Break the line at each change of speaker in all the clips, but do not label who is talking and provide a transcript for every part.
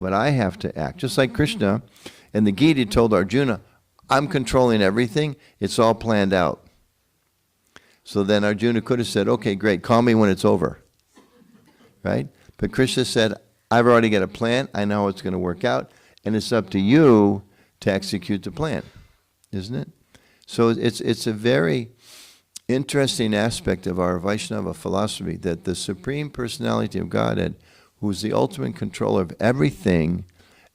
but I have to act. Just like Krishna and the Gita told Arjuna, I'm controlling everything. It's all planned out. So then Arjuna could have said, okay, great, call me when it's over. Right? But Krishna said, I've already got a plan. I know how it's going to work out. And it's up to you to execute the plan. Isn't it? So it's a very interesting aspect of our Vaishnava philosophy that the Supreme Personality of Godhead, who's the ultimate controller of everything,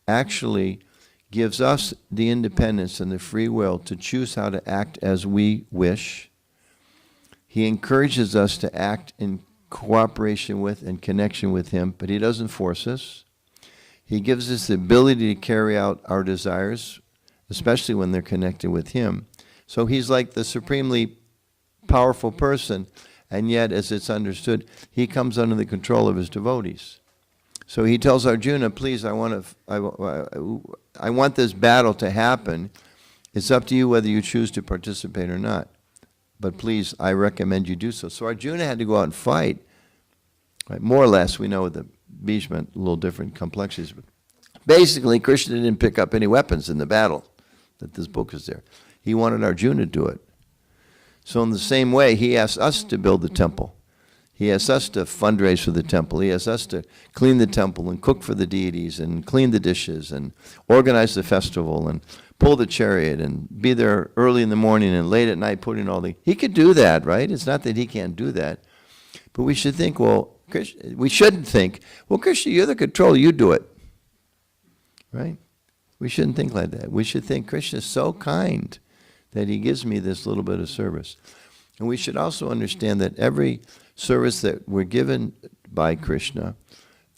actually gives us the independence and the free will to choose how to act as we wish. He encourages us to act in cooperation with and connection with Him, but He doesn't force us. He gives us the ability to carry out our desires, especially when they're connected with Him. So He's like the supremely powerful person, and yet, as it's understood, He comes under the control of His devotees. So He tells Arjuna, please, I want this battle to happen. It's up to you whether you choose to participate or not. But please, I recommend you do so. So Arjuna had to go out and fight. Right? More or less, we know with the Bhishma, a little different complexities. But basically, Krishna didn't pick up any weapons in the battle that this book is there. He wanted Arjuna to do it. So in the same way, He asked us to build the temple. He asks us to fundraise for the temple. He asks us to clean the temple and cook for the deities and clean the dishes and organize the festival and pull the chariot and be there early in the morning and late at night putting all the... He could do that, right? It's not that He can't do that. But we should think, well, Krishna, we shouldn't think, well, Krishna, you're the controller, you do it. Right? We shouldn't think like that. We should think, Krishna is so kind that He gives me this little bit of service. And we should also understand that every service that we're given by Krishna,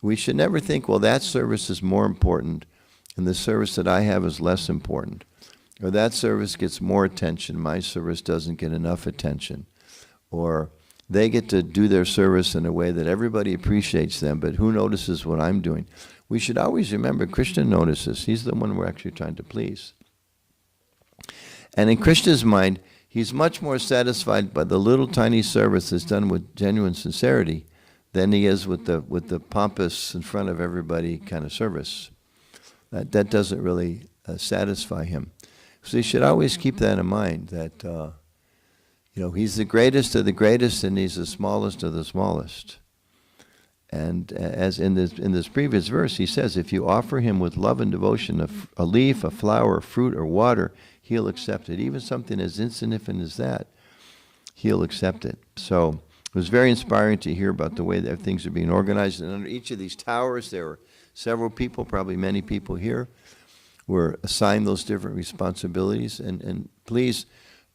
we should never think, well, that service is more important and the service that I have is less important. Or that service gets more attention, my service doesn't get enough attention. Or they get to do their service in a way that everybody appreciates them, but who notices what I'm doing? We should always remember Krishna notices. He's the one we're actually trying to please. And in Krishna's mind, He's much more satisfied by the little tiny service that's done with genuine sincerity than He is with the pompous in front of everybody kind of service. That doesn't really satisfy Him. So you should always keep that in mind, that He's the greatest of the greatest and He's the smallest of the smallest. And as in this previous verse, He says, if you offer Him with love and devotion a leaf, a flower, a fruit, or water, He'll accept it. Even something as insignificant as that, He'll accept it. So it was very inspiring to hear about the way that things are being organized. And under each of these towers, there were several people, probably many people here, were assigned those different responsibilities. And please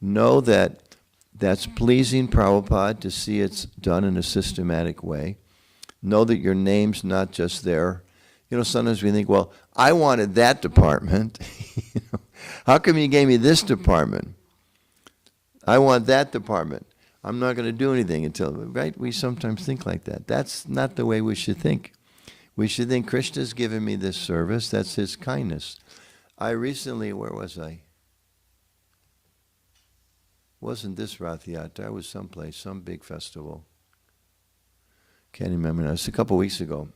know that that's pleasing Prabhupada to see it's done in a systematic way. Know that your name's not just there. Sometimes we think, well, I wanted that department. How come you gave me this department? I want that department. I'm not going to do anything until, right? We sometimes think like that. That's not the way we should think. We should think Krishna's given me this service. That's His kindness. I recently, where was I? Wasn't this Rath Yatra? I was someplace, some big festival. Can't remember now. It's a couple weeks ago.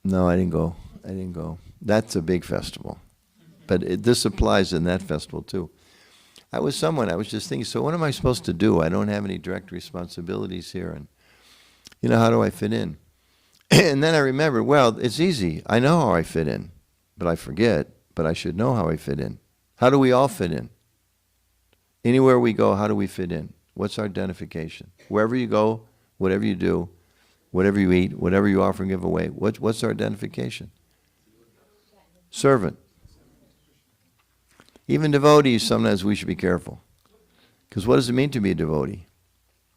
No, I didn't go. That's a big festival. But this applies in that festival too. I was just thinking, so what am I supposed to do? I don't have any direct responsibilities here. And, how do I fit in? And then I remembered, well, it's easy. I know how I fit in. But I forget, but I should know how I fit in. How do we all fit in? Anywhere we go, how do we fit in? What's our identification? Wherever you go, whatever you do, whatever you eat, whatever you offer and give away, what's our identification? Servant. Even devotees, sometimes we should be careful. Because what does it mean to be a devotee?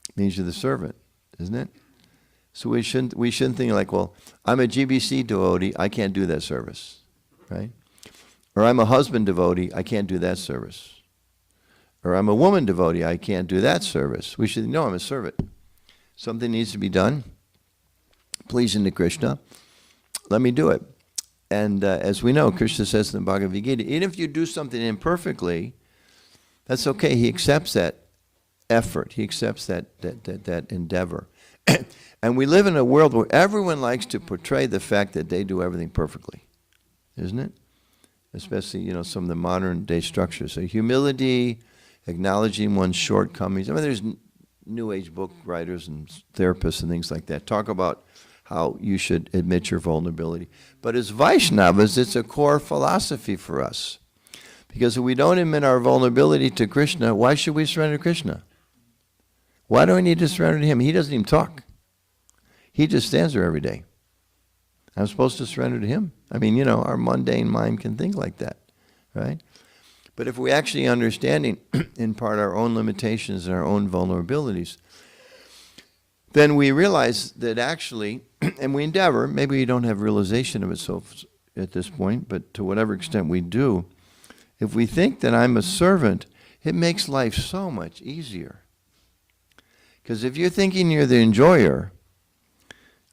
It means you're the servant, isn't it? So we shouldn't think like, well, I'm a GBC devotee, I can't do that service, right? Or I'm a husband devotee, I can't do that service. Or I'm a woman devotee, I can't do that service. We should know I'm a servant. Something needs to be done, pleasing to Krishna. Let me do it. And as we know, Krishna says in the Bhagavad Gita, even if you do something imperfectly, that's okay. He accepts that effort. He accepts that endeavor. And we live in a world where everyone likes to portray the fact that they do everything perfectly, isn't it? Especially, some of the modern day structures. So humility, acknowledging one's shortcomings. I mean, there's New Age book writers and therapists and things like that talk about how you should admit your vulnerability. But as Vaishnavas, it's a core philosophy for us. Because if we don't admit our vulnerability to Krishna, why should we surrender to Krishna? Why do I need to surrender to him? He doesn't even talk. He just stands there every day. I'm supposed to surrender to him. I mean, our mundane mind can think like that, right? But if we actually understanding in part our own limitations and our own vulnerabilities, then we realize that actually, and we endeavor, maybe we don't have realization of it so at this point, but to whatever extent we do, if we think that I'm a servant, it makes life so much easier. Because if you're thinking you're the enjoyer,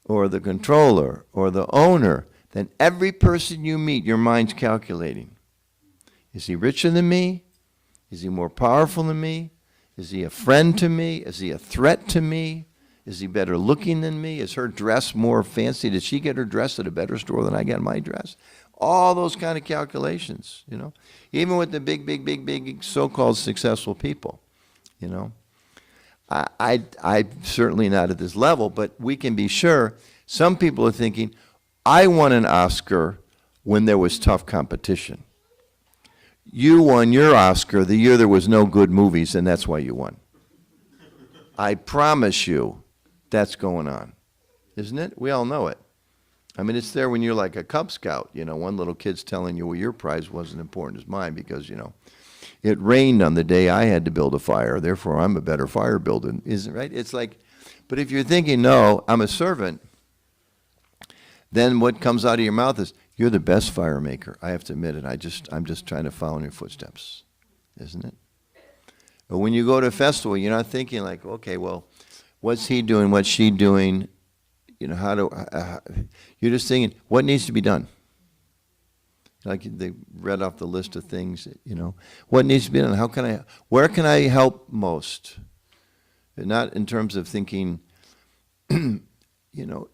or the controller, or the owner, then every person you meet, your mind's calculating. Is he richer than me? Is he more powerful than me? Is he a friend to me? Is he a threat to me? Is he better looking than me? Is her dress more fancy? Did she get her dress at a better store than I got my dress? All those kind of calculations, Even with the big so-called successful people, I'm certainly not at this level, but we can be sure some people are thinking, I won an Oscar when there was tough competition. You won your Oscar the year there was no good movies, and that's why you won. I promise you that's going on, isn't it? We all know it. I mean, it's there when you're like a Cub Scout. One little kid's telling you, well, your prize wasn't important as mine because, it rained on the day I had to build a fire, therefore I'm a better fire builder. Isn't it right? It's like, but if you're thinking, no, I'm a servant, then what comes out of your mouth is, you're the best fire maker. I have to admit it. I'm just trying to follow in your footsteps, isn't it? But when you go to a festival, you're not thinking like, okay, well, what's he doing? What's she doing? You're just thinking, what needs to be done? Like they read off the list of things, what needs to be done? Where can I help most? Not in terms of thinking,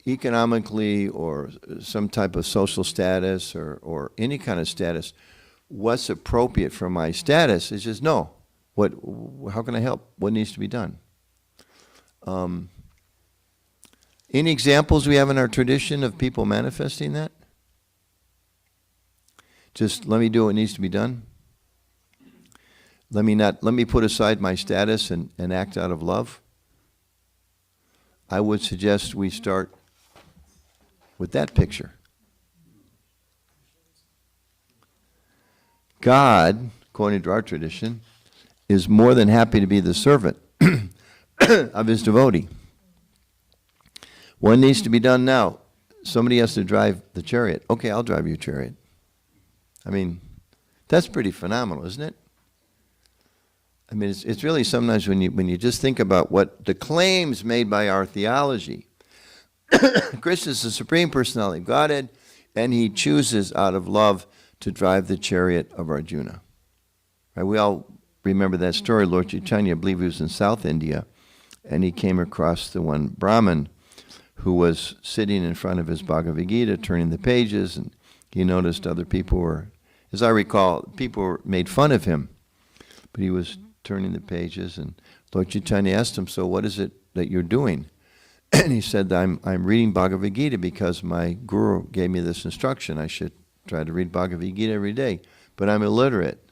economically or some type of social status or any kind of status. What's appropriate for my status? It's just, no. How can I help? What needs to be done? Any examples we have in our tradition of people manifesting that? Just let me do what needs to be done. Let me put aside my status and act out of love. I would suggest we start with that picture. God, according to our tradition, is more than happy to be the servant of his devotee. What needs to be done now? Somebody has to drive the chariot. Okay, I'll drive your chariot. I mean, that's pretty phenomenal, isn't it? I mean, it's really sometimes when you just think about what the claims made by our theology. Krishna is the Supreme Personality of Godhead, and he chooses out of love to drive the chariot of Arjuna. Right? We all remember that story. Lord Chaitanya, I believe he was in South India, and he came across the one Brahmin who was sitting in front of his Bhagavad Gita, turning the pages, and he noticed other people were, as I recall, people made fun of him, but he was turning the pages, and Lord Chaitanya asked him, so what is it that you're doing? And he said, I'm reading Bhagavad Gita because my guru gave me this instruction. I should try to read Bhagavad Gita every day, but I'm illiterate,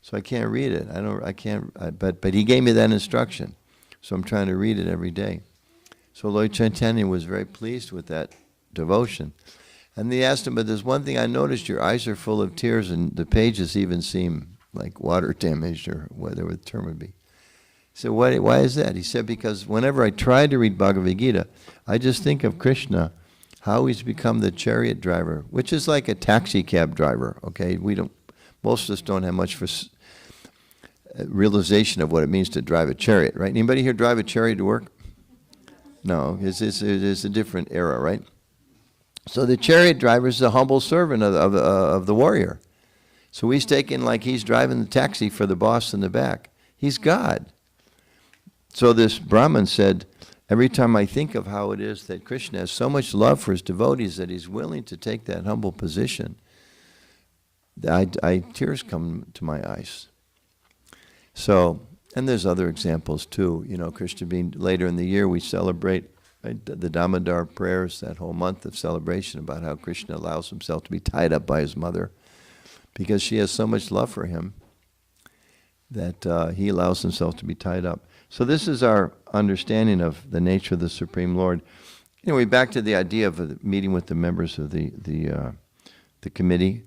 so I can't read it. But he gave me that instruction, so I'm trying to read it every day. So Lord Chaitanya was very pleased with that devotion. And they asked him, but there's one thing I noticed, your eyes are full of tears and the pages even seem like water damaged or whatever the term would be. He said, why is that? He said, because whenever I try to read Bhagavad Gita, I just think of Krishna, how he's become the chariot driver, which is like a taxi cab driver, okay? Most of us don't have much for realization of what it means to drive a chariot, right? Anybody here drive a chariot to work? No, it's a different era, right? So the chariot driver is the humble servant of the warrior. So he's taken like he's driving the taxi for the boss in the back. He's God. So this Brahmin said, every time I think of how it is that Krishna has so much love for his devotees that he's willing to take that humble position, tears come to my eyes. So, and there's other examples too. Krishna being later in the year, we celebrate the Damodar prayers, that whole month of celebration about how Krishna allows himself to be tied up by his mother because she has so much love for him that he allows himself to be tied up. So this is our understanding of the nature of the Supreme Lord. Anyway, back to the idea of a meeting with the members of the committee,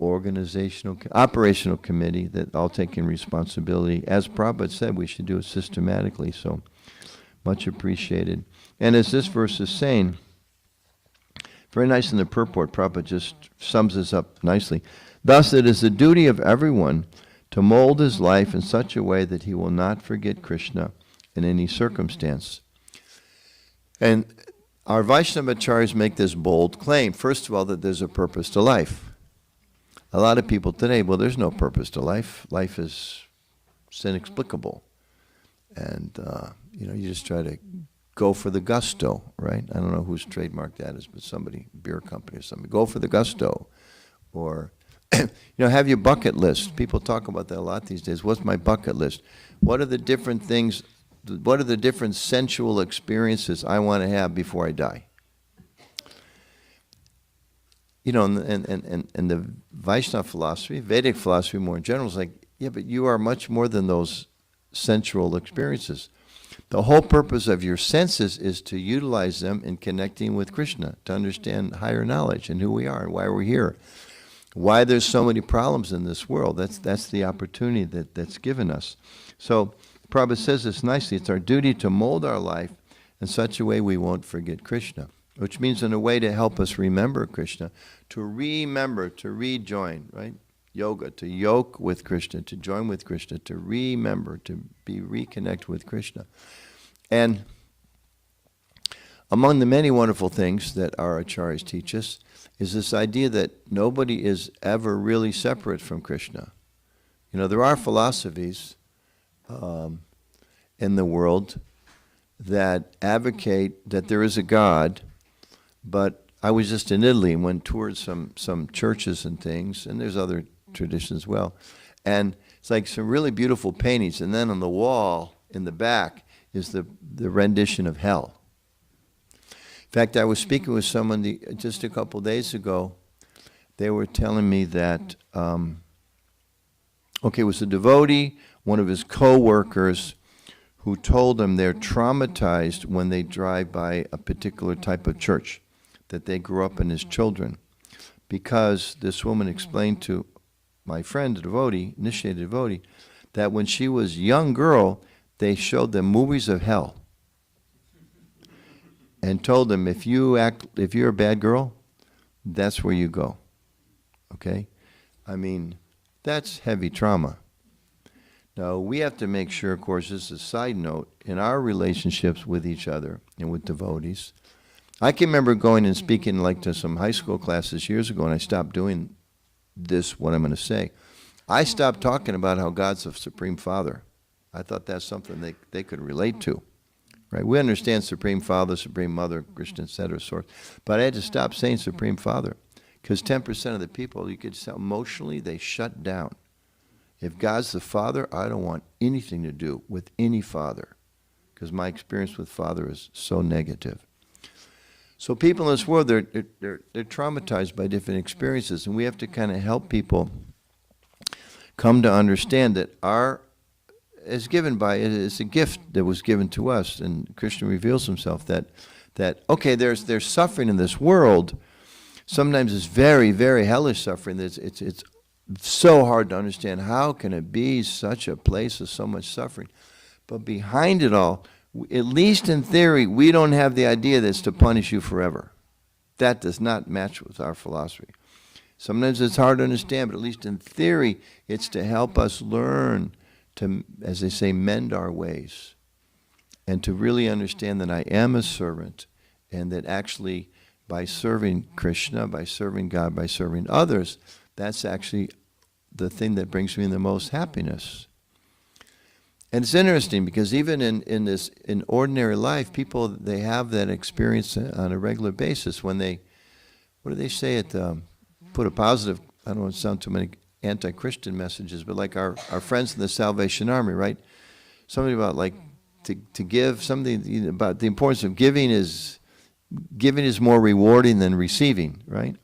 operational committee, that all taking responsibility. As Prabhupada said, we should do it systematically, so much appreciated. And as this verse is saying, very nice in the purport, Prabhupada just sums this up nicely. Thus it is the duty of everyone to mold his life in such a way that he will not forget Krishna in any circumstance. And our Vaishnavacharyas make this bold claim, first of all, that there's a purpose to life. A lot of people today, well, there's no purpose to life. Life is inexplicable. And, you just try to go for the gusto, right? I don't know whose trademark that is, but somebody, beer company or something. Go for the gusto. Or, have your bucket list. People talk about that a lot these days. What's my bucket list? What are the different things, what are the different sensual experiences I want to have before I die? And the Vaishnava philosophy, Vedic philosophy more in general, is like, yeah, but you are much more than those sensual experiences. The whole purpose of your senses is to utilize them in connecting with Krishna, to understand higher knowledge and who we are and why we're here. Why there's so many problems in this world. That's the opportunity that's given us. So Prabhupada says this nicely. It's our duty to mold our life in such a way we won't forget Krishna, which means in a way to help us remember Krishna, to remember, to rejoin, right? Yoga, to yoke with Krishna, to join with Krishna, to remember, to be reconnect with Krishna. And among the many wonderful things that our acharyas teach us is this idea that nobody is ever really separate from Krishna. There are philosophies in the world that advocate that there is a God, but I was just in Italy and went towards some churches and things, and there's other traditions as well. And it's like some really beautiful paintings, and then on the wall in the back is the rendition of hell. In fact, I was speaking with someone just a couple days ago. They were telling me that, it was a devotee, one of his co-workers, who told them they're traumatized when they drive by a particular type of church that they grew up in as children. Because this woman explained to my friend, a devotee, initiated devotee, that when she was a young girl, they showed them movies of hell. And told them, if you're a bad girl, that's where you go. Okay? I mean, that's heavy trauma. Now, we have to make sure, of course, this is a side note, in our relationships with each other and with devotees. I can remember going and speaking to some high school classes years ago, and I stopped doing this, what I'm going to say. I stopped talking about how God's the Supreme Father. I thought that's something they could relate to. Right? We understand Supreme Father, Supreme Mother, Krishna, etc. But I had to stop saying Supreme Father because 10% of the people, you could tell emotionally, they shut down. If God's the Father, I don't want anything to do with any father because my experience with Father is so negative. So people in this world, they're traumatized by different experiences, and we have to kind of help people come to understand that it's a gift that was given to us, and Krishna reveals himself that okay, there's suffering in this world. Sometimes it's very, very hellish suffering. It's so hard to understand. How can it be such a place of so much suffering? But behind it all, at least in theory, we don't have the idea that it's to punish you forever. That does not match with our philosophy. Sometimes it's hard to understand, but at least in theory, it's to help us learn to, as they say, mend our ways, and to really understand that I am a servant, and that actually by serving Krishna, by serving God, by serving others, that's actually the thing that brings me the most happiness. And it's interesting because even in ordinary life, people, they have that experience on a regular basis when they, what do they say at, put a positive, I don't want to sound too many anti-Christian messages, but like our friends in the Salvation Army, right? Something about like to give, something about the importance of giving is more rewarding than receiving, right?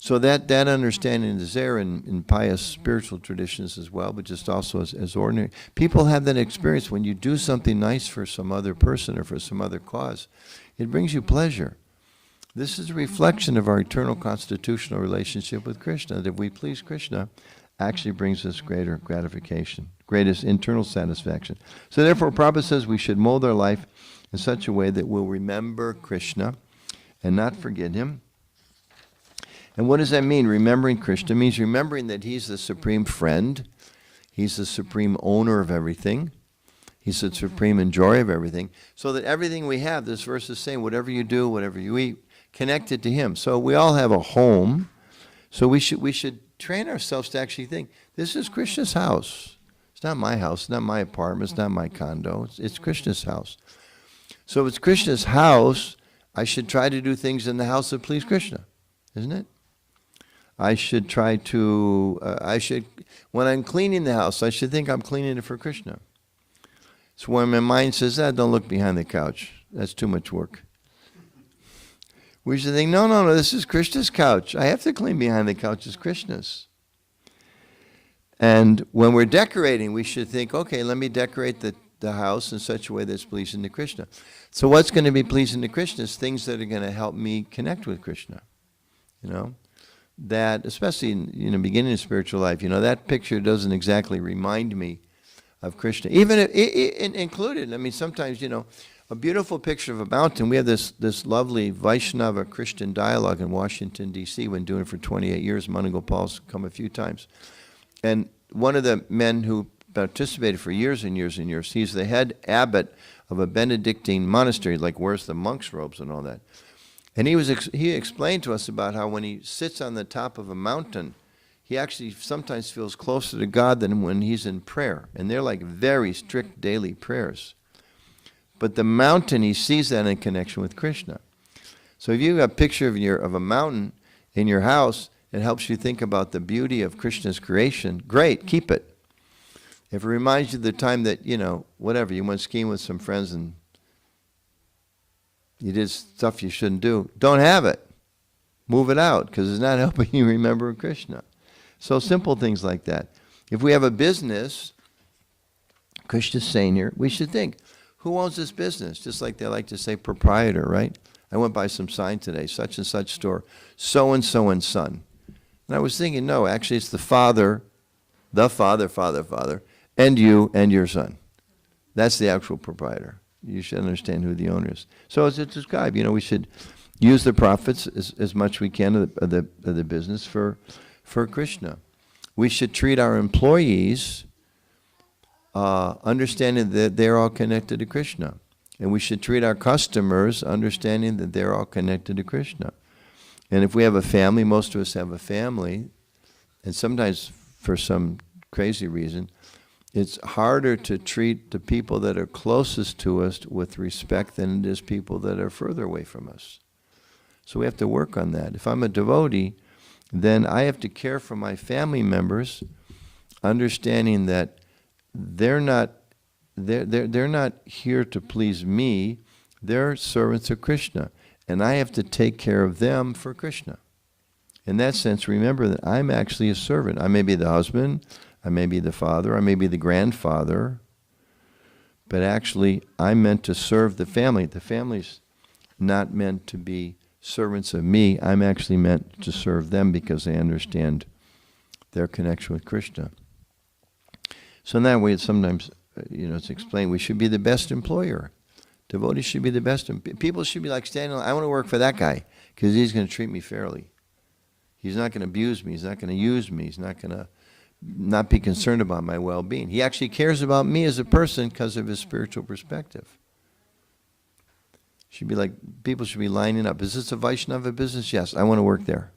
So that understanding is there in pious spiritual traditions as well, but just also as ordinary. People have that experience when you do something nice for some other person or for some other cause. It brings you pleasure. This is a reflection of our eternal constitutional relationship with Krishna, that if we please Krishna, actually brings us greater gratification, greatest internal satisfaction. So therefore, Prabhupada says we should mold our life in such a way that we'll remember Krishna and not forget him. And what does that mean? Remembering Krishna means remembering that he's the supreme friend, he's the supreme owner of everything, he's the supreme enjoyer of everything, so that everything we have, this verse is saying, whatever you do, whatever you eat, connect it to him. So we all have a home, so we should train ourselves to actually think, this is Krishna's house. It's not my house, it's not my apartment, it's not my condo, it's Krishna's house. So if it's Krishna's house, I should try to do things in the house that please Krishna, isn't it? I should try to, when I'm cleaning the house, I should think I'm cleaning it for Krishna. So when my mind says, don't look behind the couch, that's too much work. We should think, no, this is Krishna's couch. I have to clean behind the couch, it's Krishna's. And when we're decorating, we should think, okay, let me decorate the house in such a way that's pleasing to Krishna. So what's going to be pleasing to Krishna is things that are going to help me connect with Krishna, that, especially in the beginning of spiritual life, that picture doesn't exactly remind me of Krishna. Even it included, sometimes, a beautiful picture of a mountain. We have this lovely Vaishnava Christian dialogue in Washington, D.C. Been doing it for 28 years. Manugopal's come a few times. And one of the men who participated for years and years and years, he's the head abbot of a Benedictine monastery, like wears the monk's robes and all that. And he explained to us about how when he sits on the top of a mountain, he actually sometimes feels closer to God than when he's in prayer. And they're like very strict daily prayers. But the mountain, he sees that in connection with Krishna. So if you have a picture of a mountain in your house, it helps you think about the beauty of Krishna's creation. Great, keep it. If it reminds you of the time that, whatever, you went skiing with some friends and you did stuff you shouldn't do, don't have it. Move it out, because it's not helping you remember Krishna. So simple things like that. If we have a business, Krishna's saying here, we should think, who owns this business? Just like they like to say proprietor, right? I went by some sign today, such and such store, so-and-so and son. And I was thinking, no, actually it's the father, and you and your son. That's the actual proprietor. You should understand who the owner is. So as it's described, we should use the profits as much we can of the business for Krishna. We should treat our employees understanding that they're all connected to Krishna. And we should treat our customers understanding that they're all connected to Krishna. And if we have a family, most of us have a family, and sometimes for some crazy reason, it's harder to treat the people that are closest to us with respect than it is people that are further away from us. So we have to work on that. If I'm a devotee, then I have to care for my family members, understanding that they're not here to please me. They're servants of Krishna, and I have to take care of them for Krishna. In that sense, remember that I'm actually a servant. I may be the husband, I may be the father, I may be the grandfather, but actually I'm meant to serve the family. The family's not meant to be servants of me. I'm actually meant to serve them because they understand their connection with Krishna. So in that way, it's sometimes, it's explained, we should be the best employer. Devotees should be the best. People should be like standing, I want to work for that guy because he's going to treat me fairly. He's not going to abuse me. He's not going to use me. He's not going to not be concerned about my well-being. He actually cares about me as a person because of his spiritual perspective. Should be like, people should be lining up. Is this a Vaishnava business? Yes, I want to work there.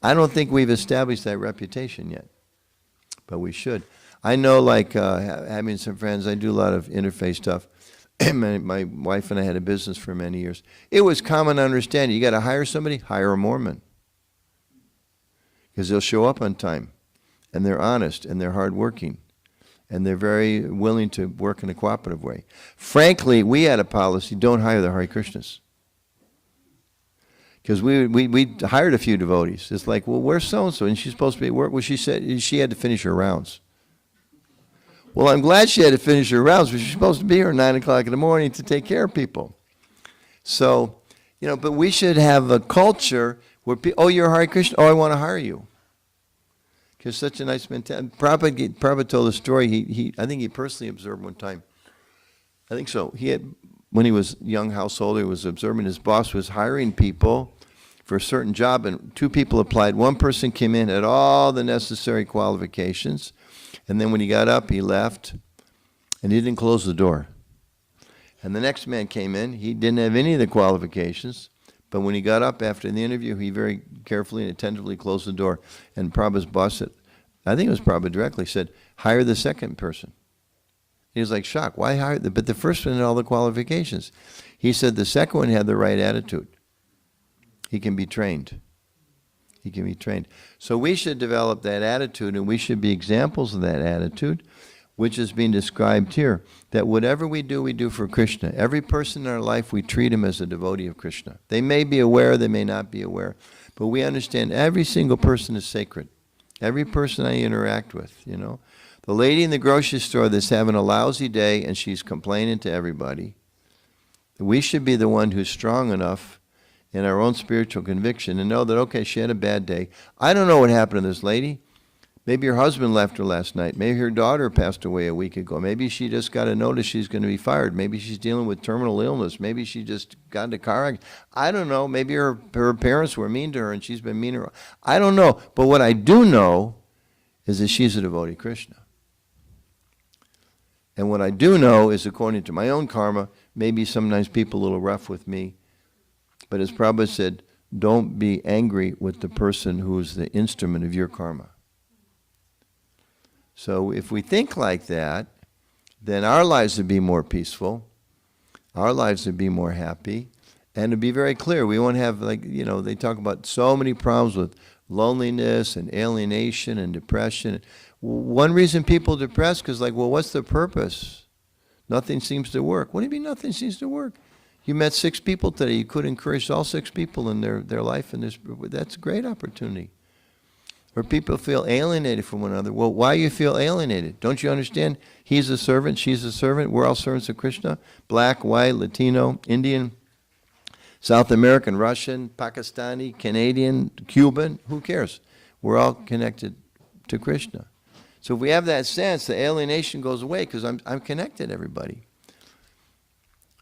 I don't think we've established that reputation yet, but we should. I know, like, having some friends, I do a lot of interfaith stuff. My wife and I had a business for many years. It was common understanding. You got to hire somebody, hire a Mormon. Because they'll show up on time, and they're honest, and they're hardworking, and they're very willing to work in a cooperative way. Frankly, we had a policy, don't hire the Hare Krishnas. Because we hired a few devotees. It's like, well, where's so-and-so? And she's supposed to be at work. Well, she said she had to finish her rounds. Well, I'm glad she had to finish her rounds, but she's supposed to be here at 9 o'clock in the morning to take care of people. So, but we should have a culture where people, oh, you're a Hare Krishna? Oh, I want to hire you. Because such a nice mentality. Prabhupada told a story I think he personally observed one time. I think so. When he was a young householder, he was observing his boss was hiring people for a certain job, and 2 people applied. One person came in, had all the necessary qualifications, and then when he got up, he left, and he didn't close the door. And the next man came in, he didn't have any of the qualifications, but when he got up after the interview, he very carefully and attentively closed the door, and Prabhupada's boss said, I think it was Prabhupada directly, said, hire the second person. He was like shocked. Why hire but the first one had all the qualifications. He said the second one had the right attitude. He can be trained. He can be trained. So we should develop that attitude, and we should be examples of that attitude, which is being described here, that whatever we do for Krishna. Every person in our life, we treat him as a devotee of Krishna. They may be aware, they may not be aware, but we understand every single person is sacred. Every person I interact with, The lady in the grocery store that's having a lousy day and she's complaining to everybody, we should be the one who's strong enough in our own spiritual conviction and know that, okay, she had a bad day. I don't know what happened to this lady. Maybe her husband left her last night. Maybe her daughter passed away a week ago. Maybe she just got a notice she's going to be fired. Maybe she's dealing with terminal illness. Maybe she just got into a car accident. I don't know. Maybe her parents were mean to her and she's been mean to her. I don't know. But what I do know is that she's a devotee of Krishna. And what I do know is, according to my own karma, maybe sometimes people are a little rough with me. But as Prabhupada said, don't be angry with the person who is the instrument of your karma. So if we think like that, then our lives would be more peaceful. Our lives would be more happy. And to be very clear, we won't have, they talk about so many problems with loneliness and alienation and depression. One reason people are depressed is what's the purpose? Nothing seems to work. What do you mean nothing seems to work? You met 6 people today. You could encourage all 6 people in their life. That's a great opportunity. Or people feel alienated from one another. Well, why you feel alienated? Don't you understand? He's a servant. She's a servant. We're all servants of Krishna. Black, white, Latino, Indian, South American, Russian, Pakistani, Canadian, Cuban. Who cares? We're all connected to Krishna. So if we have that sense, the alienation goes away because I'm connected to everybody.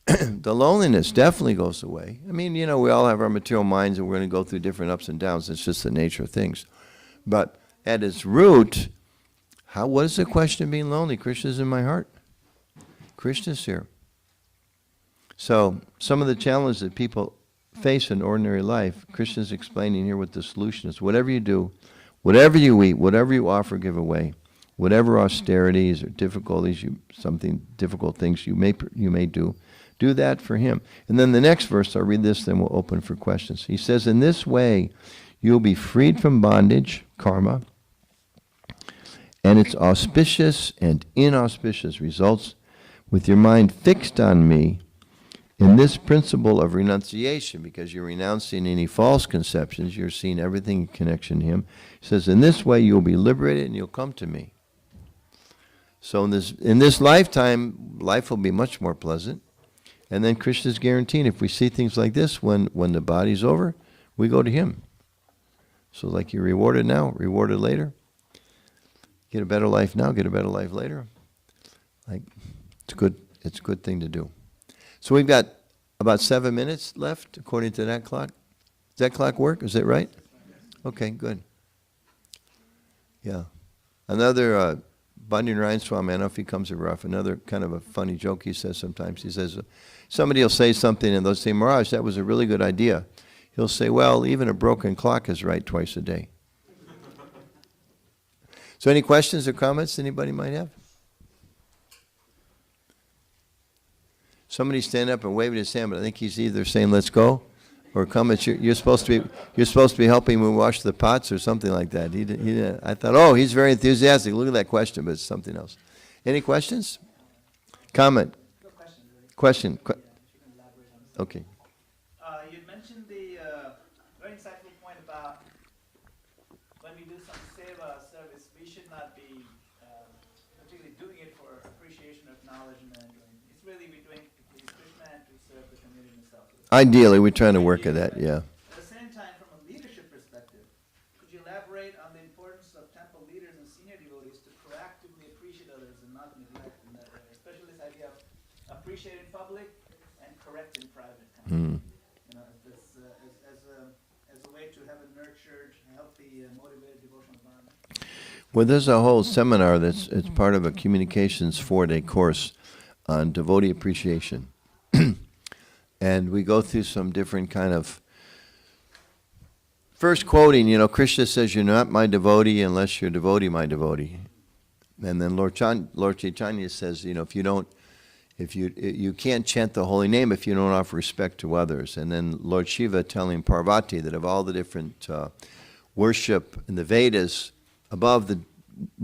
The loneliness definitely goes away. I mean, we all have our material minds and we're going to go through different ups and downs. It's just the nature of things. But at its root, what is the question of being lonely? Krishna's in my heart. Krishna's here. So some of the challenges that people face in ordinary life, Krishna's explaining here what the solution is. Whatever you do, whatever you eat, whatever you offer, give away, whatever austerities or difficulties, difficult things you may do that for him. And then the next verse, I'll read this, then we'll open for questions. He says, in this way, you'll be freed from bondage, karma, and its auspicious and inauspicious results with your mind fixed on me in this principle of renunciation, because you're renouncing any false conceptions, you're seeing everything in connection to him. He says, in this way you'll be liberated and you'll come to me. So in this lifetime, life will be much more pleasant. And then Krishna's guaranteeing, if we see things like this, when the body's over, we go to him. So you're rewarded now, rewarded later. Get a better life now, get a better life later. It's a good thing to do. So we've got about 7 minutes left, according to that clock. Does that clock work? Is that right? Okay, good. Yeah. Another Bandyan Ryan Swami, I don't know if he comes or rough, another kind of a funny joke he says sometimes. He says, somebody will say something and they'll say, Maharaj, that was a really good idea. He'll say, well, even a broken clock is right twice a day. So any questions or comments anybody might have? Somebody stand up and waving his hand, but I think he's either saying let's go or comments. You're supposed to be helping me wash the pots or something like that. He didn't. I thought, oh, he's very enthusiastic. Look at that question, but it's something else. Any questions? Comment? Question? Okay.
You mentioned the very insightful point about when we do some seva service, we should not be particularly doing it for appreciation or acknowledgement. It's really we're doing to please Krishna and to serve the community itself.
Ideally, we're trying to work at that, yeah.
At the same time, from a leadership perspective, could you elaborate on the importance of temple leaders and senior devotees to proactively appreciate others and not neglect in that area, especially this idea of appreciate in public and correct in private? You know, as a way to have a nurtured, healthy, motivated devotional environment.
Well, there's a whole seminar it's part of a communications 4-day course on devotee appreciation. And we go through some different kind of, first quoting, Krishna says, you're not my devotee unless you're devotee my devotee. And then Lord Chaitanya says, if you can't chant the holy name if you don't offer respect to others. And then Lord Shiva telling Parvati that of all the different worship in the Vedas, above the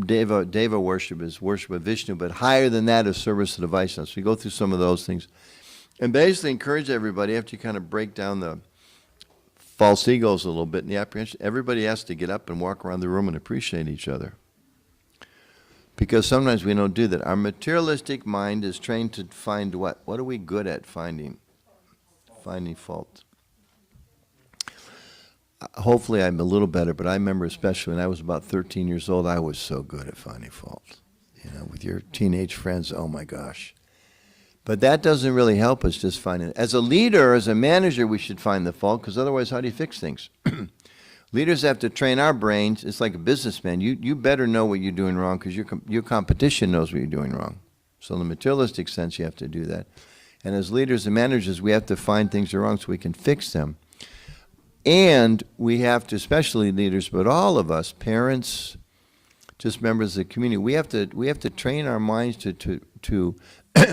Deva worship is worship of Vishnu, but higher than that is service to the Vaishnavas. So we go through some of those things. And basically encourage everybody, after you kind of break down the false egos a little bit in the apprehension, everybody has to get up and walk around the room and appreciate each other. Because sometimes we don't do that. Our materialistic mind is trained to find what? What are we good at finding? Finding fault. Hopefully I'm a little better, but I remember especially when I was about 13 years old, I was so good at finding fault. With your teenage friends, oh my gosh. But that doesn't really help us just finding it. As a leader, as a manager, we should find the fault, because otherwise how do you fix things? Leaders have to train our brains. It's like a businessman. You better know what you're doing wrong, because your competition knows what you're doing wrong. So in the materialistic sense, you have to do that. And as leaders and managers, we have to find things that are wrong so we can fix them. And we have to, especially leaders, but all of us, parents, just members of the community, we have to train our minds to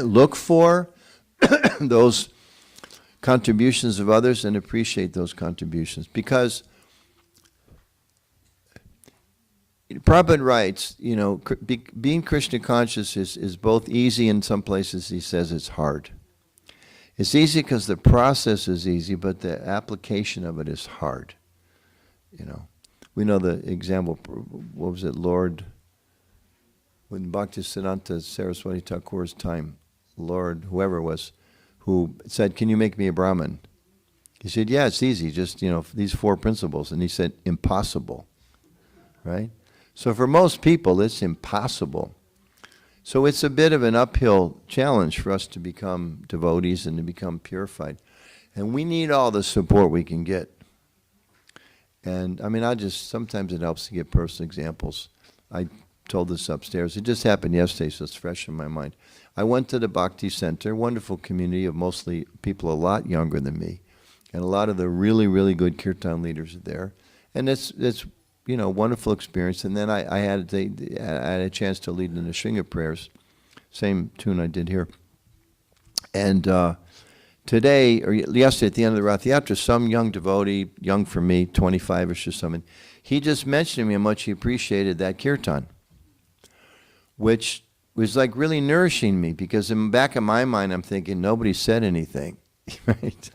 look for those contributions of others and appreciate those contributions. Because Prabhupada writes, being Krishna conscious is both easy, in some places he says it's hard. It's easy because the process is easy, but the application of it is hard. We know the example, what was it, Lord, when Bhaktisiddhanta Saraswati Thakur's time, Lord, whoever it was, who said, can you make me a Brahmin? He said, yeah, it's easy, just, these 4 principles. And he said, impossible, right? So for most people, it's impossible. So it's a bit of an uphill challenge for us to become devotees and to become purified. And we need all the support we can get. And sometimes it helps to get personal examples. I told this upstairs. It just happened yesterday, so it's fresh in my mind. I went to the Bhakti Center, wonderful community of mostly people a lot younger than me. And a lot of the really, really good kirtan leaders are there. And it's wonderful experience. And then I had a chance to lead in the Shringa prayers, same tune I did here. And today, or yesterday at the end of the Rath Yatra, some young devotee, young for me, 25-ish or something, he just mentioned to me how much he appreciated that kirtan, which was like really nourishing me, because in the back of my mind I'm thinking, nobody said anything. Right?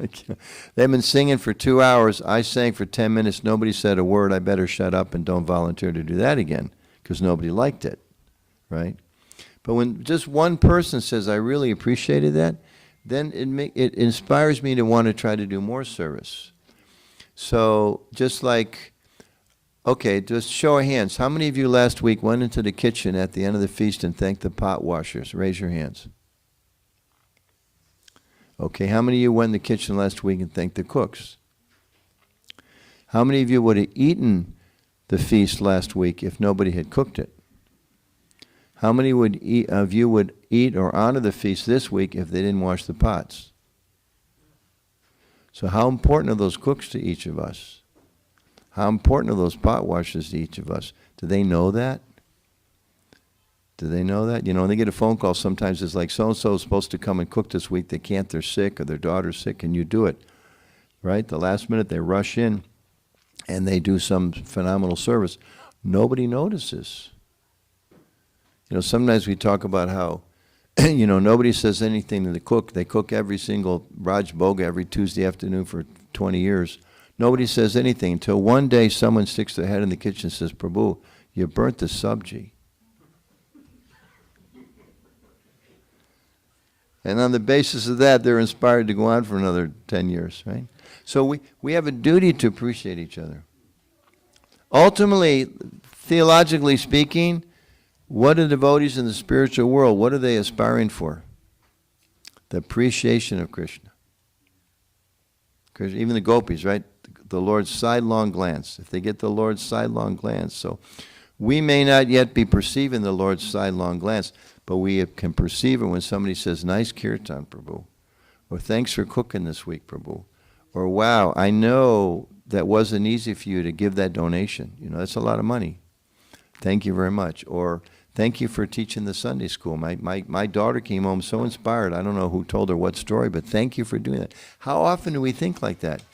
They've been singing for 2 hours. I sang for 10 minutes. Nobody said a word. I better shut up and don't volunteer to do that again, because nobody liked it, right? But when just one person says, I really appreciated that, then it inspires me to want to try to do more service. So just like, okay, just show of hands. How many of you last week went into the kitchen at the end of the feast and thanked the pot washers? Raise your hands. Okay, how many of you went in the kitchen last week and thanked the cooks? How many of you would have eaten the feast last week if nobody had cooked it? How many of you would eat or honor the feast this week if they didn't wash the pots? So how important are those cooks to each of us? How important are those pot washers to each of us? Do they know that? Do they know that? You know, when they get a phone call, sometimes it's like, so-and-so is supposed to come and cook this week. They can't, they're sick, or their daughter's sick, and you do it, right? The last minute, they rush in, and they do some phenomenal service. Nobody notices. You know, sometimes we talk about how, you know, nobody says anything to the cook. They cook every single Raj Boga every Tuesday afternoon for 20 years. Nobody says anything until one day someone sticks their head in the kitchen and says, Prabhu, you burnt the sabji. And on the basis of that, they're inspired to go on for another 10 years, right? So we have a duty to appreciate each other. Ultimately, theologically speaking, what are devotees in the spiritual world? What are they aspiring for? The appreciation of Krishna. Even the gopis, right? The Lord's sidelong glance. If they get the Lord's sidelong glance. So we may not yet be perceiving the Lord's sidelong glance, but we can perceive it when somebody says, nice kirtan, Prabhu. Or thanks for cooking this week, Prabhu. Or wow, I know that wasn't easy for you to give that donation. You know, that's a lot of money. Thank you very much. Or thank you for teaching the Sunday school. My daughter came home so inspired. I don't know who told her what story, but thank you for doing that. How often do we think like that?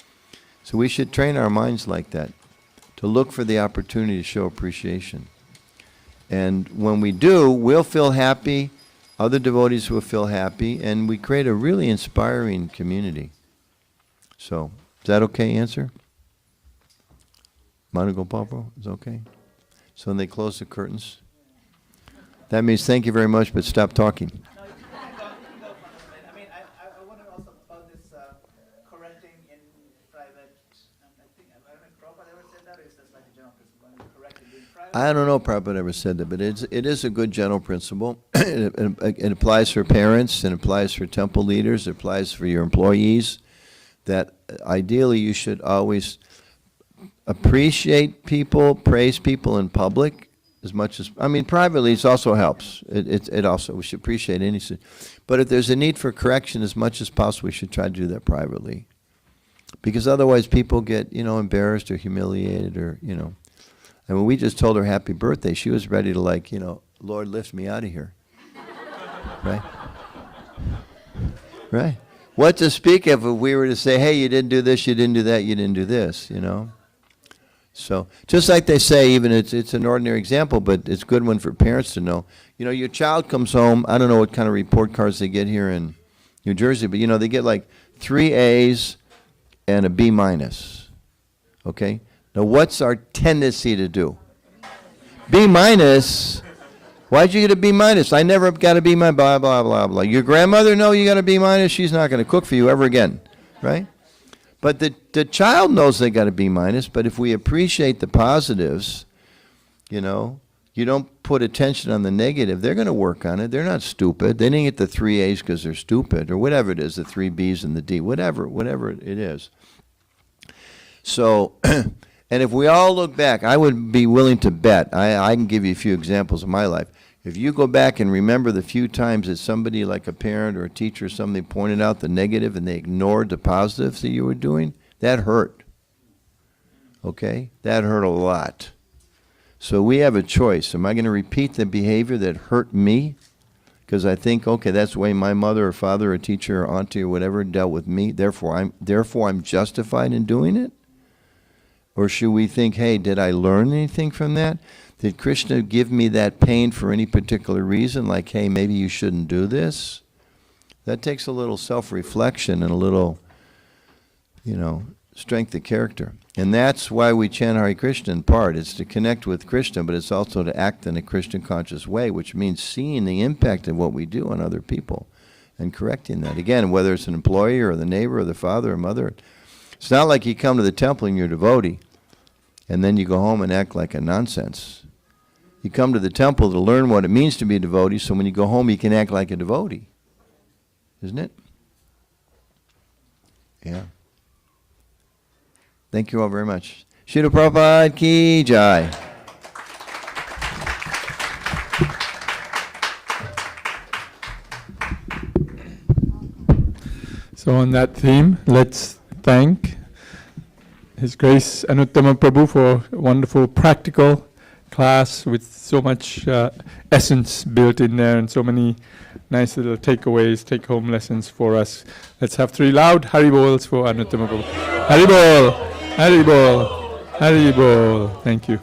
So we should train our minds like that, to look for the opportunity to show appreciation. And when we do, we'll feel happy, other devotees will feel happy, and we create a really inspiring community. So, is that okay answer? Managopal, is okay? So when they close the curtains, that means thank you very much, but stop talking.
No, you can go, I mean, I wonder also about this correcting in private. I think, I don't know if Prabhupada ever said that, or is that like a general principle? I mean, correcting in private.
I don't know if Prabhupada ever said that, but it is a good general principle. It applies for parents, and it applies for temple leaders, it applies for your employees, that ideally you should always appreciate people, praise people in public as much as, I mean, privately it also helps. It also, we should appreciate any, but if there's a need for correction, as much as possible, we should try to do that privately. Because otherwise people get, you know, embarrassed or humiliated or, you know. And when we just told her happy birthday, she was ready to, like, you know, Lord, lift me out of here. Right? Right? What to speak of if we were to say, hey, you didn't do this, you didn't do that, you didn't do this, you know? So, just like they say, even it's an ordinary example, but it's a good one for parents to know. You know, your child comes home, I don't know what kind of report cards they get here in New Jersey, but, you know, they get like 3 A's and a B minus. Okay? Now, what's our tendency to do? B minus? Why'd you get a B minus? I never got a B minus, blah, blah, blah, blah. Your grandmother, no, you got a B minus, she's not going to cook for you ever again, right? But the child knows they got a B minus, but if we appreciate the positives, you know, you don't put attention on the negative, they're going to work on it. They're not stupid. They didn't get the 3 A's because they're stupid, or whatever it is, the 3 B's and the D, whatever it is. So, and if we all look back, I would be willing to bet, I can give you a few examples of my life. If you go back and remember the few times that somebody, like a parent or a teacher or somebody, pointed out the negative and they ignored the positives that you were doing, that hurt. Okay? That hurt a lot. So we have a choice. Am I going to repeat the behavior that hurt me? Because I think, okay, that's the way my mother or father or teacher or auntie or whatever dealt with me, therefore I'm justified in doing it? Or should we think, hey, did I learn anything from that? Did Krishna give me that pain for any particular reason? Like, hey, maybe you shouldn't do this? That takes a little self-reflection and a little, you know, strength of character. And that's why we chant Hare Krishna in part. It's to connect with Krishna, but it's also to act in a Krishna conscious way, which means seeing the impact of what we do on other people and correcting that. Again, whether it's an employee or the neighbor or the father or mother, it's not like you come to the temple and you're a devotee, and then you go home and act like a nonsense. You come to the temple to learn what it means to be a devotee, so when you go home, you can act like a devotee. Isn't it? Yeah. Thank you all very much. Srila Prabhupada Ki Jai.
So on that theme, let's thank His Grace Anuttama Prabhu for a wonderful practical class with so much essence built in there and so many nice little takeaways, take-home lessons for us. Let's have 3 loud Haribols for Anuttama Prabhu. Haribol! Haribol! Haribol! Thank you.